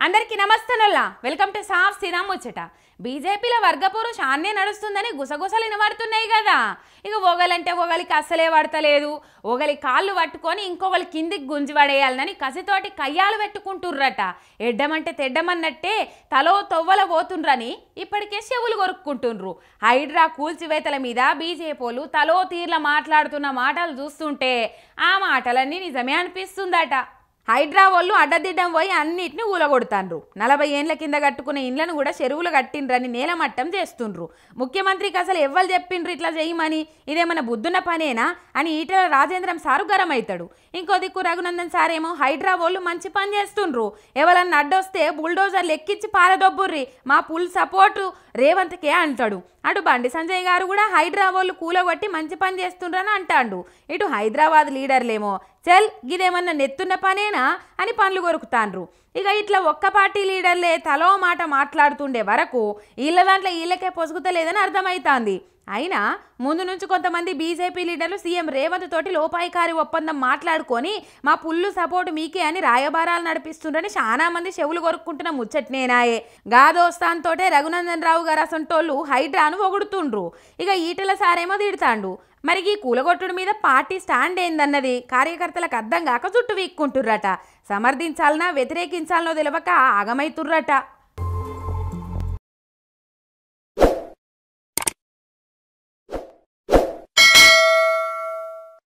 అందరికీ నమస్తేనల్లా welcome to సాఫ్ సీదా ముచ్చట. బీజేపీల వర్గపోరు షాన్నే నడుస్తుందని గుసగుసలు వినబడుతున్నాయి కదా. ఇక ఒగలంటే ఒగలికి అస్సలే పడతలేదు. ఒగలి కాళ్ళు పట్టుకొని ఇంకొకరి కిందికి గుంజి పడేయాలని కసితోటి కయ్యాలు పెట్టుకుంటుర్రట. ఎడ్డమంటే తెడ్డమన్నట్టే తలో తొవ్వల పోతుండ్రని ఇప్పటికే చెవులు కొరుక్కుంటుండ్రు. హైడ్రా కూల్చివేతల మీద బీజేపీలు తలో తీర్ల మాట్లాడుతున్న మాటలు చూస్తుంటే ఆ మాటలన్నీ నిజమే అనిపిస్తుందట. హైడ్రా వాళ్ళు అడ్డదిడ్డం పోయి అన్నిటిని ఊలగొడుతాండ్రు. 40 ఏండ్ల కింద కట్టుకున్న ఇండ్లను కూడా చెరువులు కట్టిండ్రని నేలమట్టం చేస్తుండ్రు. ముఖ్యమంత్రికి అసలు ఎవ్వరు చెప్పిండ్రు ఇట్లా చేయమని? ఇదేమన్నా బుద్ధున్న పనేనా అని ఈటెల రాజేంద్రం సారు గరమవుతాడు. ఇంకో దిక్కు రఘునందన్ సారేమో హైడ్రా వాళ్ళు మంచి పని చేస్తుండ్రు, ఎవరన్నా అడ్డొస్తే బుల్డోజర్లు ఎక్కించి పారదొబ్బుర్రి, మా ఫుల్ సపోర్టు రేవంత్కే అంటాడు. అటు బండి సంజయ్ గారు కూడా హైడ్రా వాళ్ళు కూలగొట్టి మంచి పని చేస్తుండ్రని అంటాడు. ఇటు హైదరాబాద్ లీడర్లేమో చల్ గిదేమన్నా నెత్తున్న పనేనా అని పనులు కొరుకుతాండ్రు. ఇక ఇట్లా ఒక్క పార్టీ లీడర్లే తలో మాట మాట్లాడుతుండే వరకు వీళ్ళ దాంట్లో వీళ్ళకే పొసుగుతలేదని అర్థమవుతోంది. అయినా ముందు నుంచి కొంతమంది బీజేపీ లీడర్లు సీఎం రేవంత్ తోటి లోపాయికారి ఒప్పందం మాట్లాడుకొని మా పుల్లు సపోర్టు మీకే అని రాయబారాలు నడిపిస్తుండ్రని చాలా మంది చెవులు కొరుక్కుంటున్న ముచ్చట్నేనాయే. గాదోస్తాన్ తోటే రఘునందన్ రావు గారు అసంటోళ్ళు హైడ్రాను పొగుడుతుండ్రు. ఇక ఈటెల సారేమో తిడతాండు. మరి ఈ కూలగొట్టుడి మీద పార్టీ స్టాండ్ ఏందన్నది కార్యకర్తలకు అర్థం కాక జుట్టు వీక్కుంటుర్రట. సమర్థించాలనా వ్యతిరేకించాలనో తెలియక ఆగమైతుర్రట.